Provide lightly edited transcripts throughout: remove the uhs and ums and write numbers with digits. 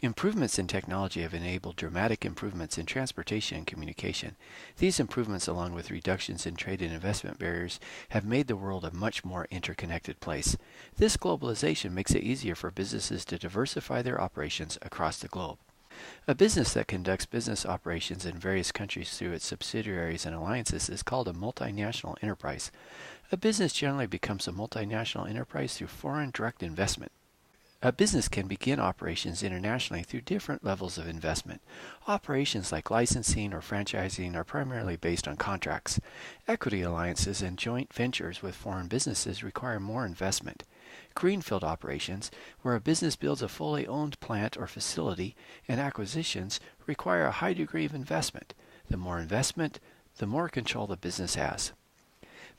Improvements in technology have enabled dramatic improvements in transportation and communication. These improvements, along with reductions in trade and investment barriers, have made the world a much more interconnected place. This globalization makes it easier for businesses to diversify their operations across the globe. A business that conducts business operations in various countries through its subsidiaries and alliances is called a multinational enterprise. A business generally becomes a multinational enterprise through foreign direct investment. A business can begin operations internationally through different levels of investment. Operations like licensing or franchising are primarily based on contracts. Equity alliances and joint ventures with foreign businesses require more investment. Greenfield operations, where a business builds a fully owned plant or facility, and acquisitions require a high degree of investment. The more investment, the more control the business has.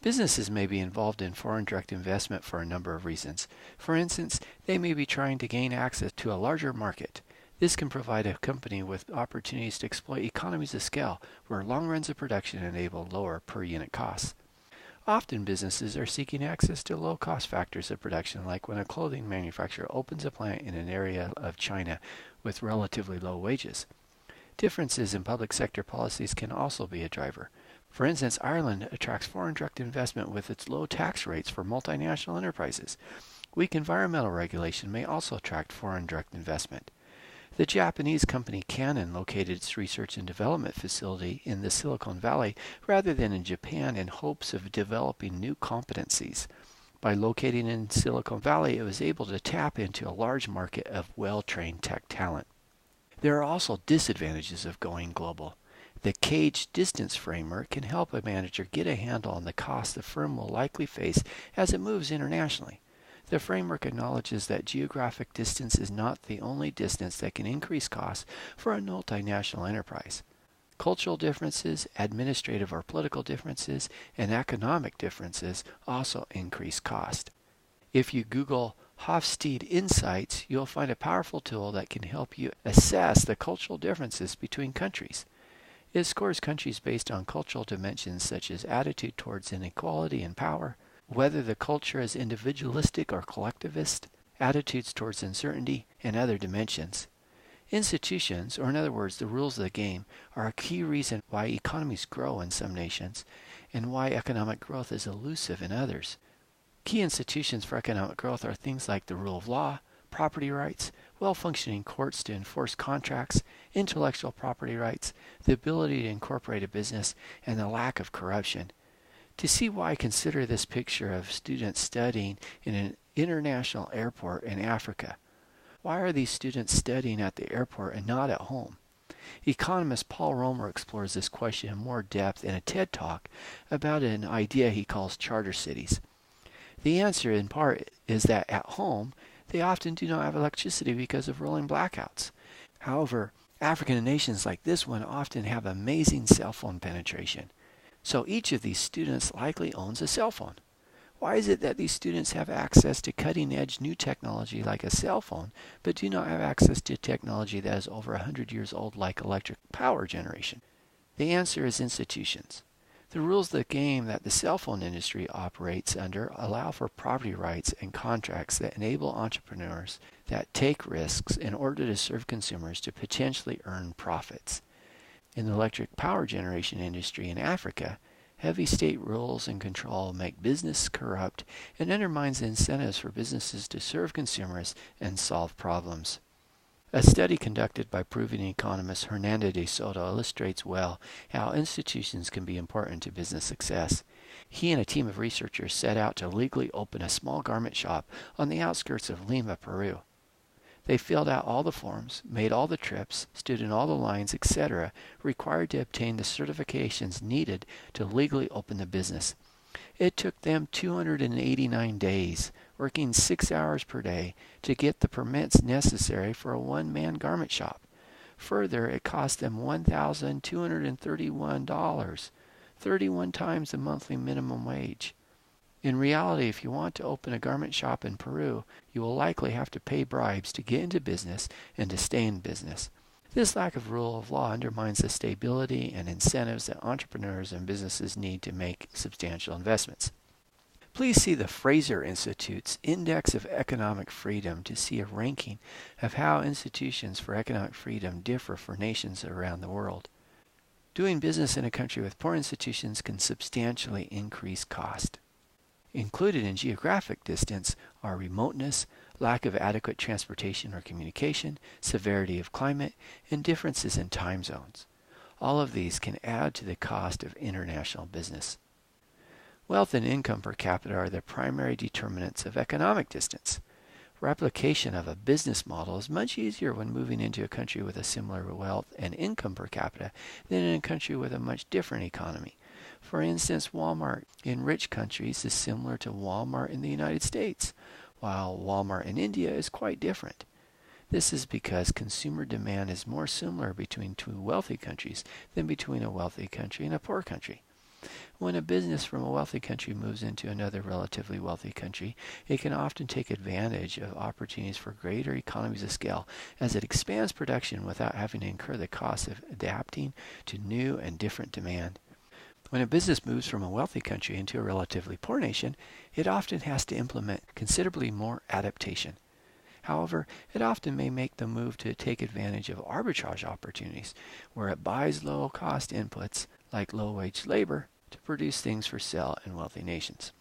Businesses may be involved in foreign direct investment for a number of reasons. For instance, they may be trying to gain access to a larger market. This can provide a company with opportunities to exploit economies of scale, where long runs of production enable lower per unit costs. Often businesses are seeking access to low-cost factors of production, like when a clothing manufacturer opens a plant in an area of China with relatively low wages. Differences in public sector policies can also be a driver. For instance, Ireland attracts foreign direct investment with its low tax rates for multinational enterprises. Weak environmental regulation may also attract foreign direct investment. The Japanese company Canon located its research and development facility in the Silicon Valley rather than in Japan in hopes of developing new competencies. By locating in Silicon Valley, it was able to tap into a large market of well-trained tech talent. There are also disadvantages of going global. The cage distance framework can help a manager get a handle on the cost the firm will likely face as it moves internationally. The framework acknowledges that geographic distance is not the only distance that can increase costs for a multinational enterprise. Cultural differences, administrative or political differences, and economic differences also increase cost. If you Google Hofstede Insights, you'll find a powerful tool that can help you assess the cultural differences between countries. It scores countries based on cultural dimensions such as attitude towards inequality and power, whether the culture is individualistic or collectivist, attitudes towards uncertainty, and other dimensions. Institutions, or in other words, the rules of the game, are a key reason why economies grow in some nations and why economic growth is elusive in others. Key institutions for economic growth are things like the rule of law, property rights, well-functioning courts to enforce contracts, intellectual property rights, the ability to incorporate a business, and the lack of corruption. To see why, consider this picture of students studying in an international airport in Africa. Why are these students studying at the airport and not at home? Economist Paul Romer explores this question in more depth in a TED Talk about an idea he calls charter cities. The answer, in part, is that at home, they often do not have electricity because of rolling blackouts. However, African nations like this one often have amazing cell phone penetration. So each of these students likely owns a cell phone. Why is it that these students have access to cutting-edge new technology like a cell phone, but do not have access to technology that is over 100 years old like electric power generation? The answer is institutions. The rules of the game that the cell phone industry operates under allow for property rights and contracts that enable entrepreneurs that take risks in order to serve consumers to potentially earn profits. In the electric power generation industry in Africa, heavy state rules and control make business corrupt and undermines the incentives for businesses to serve consumers and solve problems. A study conducted by Peruvian economist Hernando de Soto illustrates well how institutions can be important to business success. He and a team of researchers set out to legally open a small garment shop on the outskirts of Lima, Peru. They filled out all the forms, made all the trips, stood in all the lines, etc., required to obtain the certifications needed to legally open the business. It took them 289 days, working 6 hours per day, to get the permits necessary for a one-man garment shop. Further, it cost them $1,231, 31 times the monthly minimum wage. In reality, if you want to open a garment shop in Peru, you will likely have to pay bribes to get into business and to stay in business. This lack of rule of law undermines the stability and incentives that entrepreneurs and businesses need to make substantial investments. Please see the Fraser Institute's Index of Economic Freedom to see a ranking of how institutions for economic freedom differ for nations around the world. Doing business in a country with poor institutions can substantially increase cost. Included in geographic distance are remoteness, lack of adequate transportation or communication, severity of climate, and differences in time zones. All of these can add to the cost of international business. Wealth and income per capita are the primary determinants of economic distance. Replication of a business model is much easier when moving into a country with a similar wealth and income per capita than in a country with a much different economy. For instance, Walmart in rich countries is similar to Walmart in the United States, while Walmart in India is quite different. This is because consumer demand is more similar between two wealthy countries than between a wealthy country and a poor country. When a business from a wealthy country moves into another relatively wealthy country, it can often take advantage of opportunities for greater economies of scale as it expands production without having to incur the cost of adapting to new and different demand. When a business moves from a wealthy country into a relatively poor nation, it often has to implement considerably more adaptation. However, it often may make the move to take advantage of arbitrage opportunities, where it buys low-cost inputs, like low-wage labor, to produce things for sale in wealthy nations.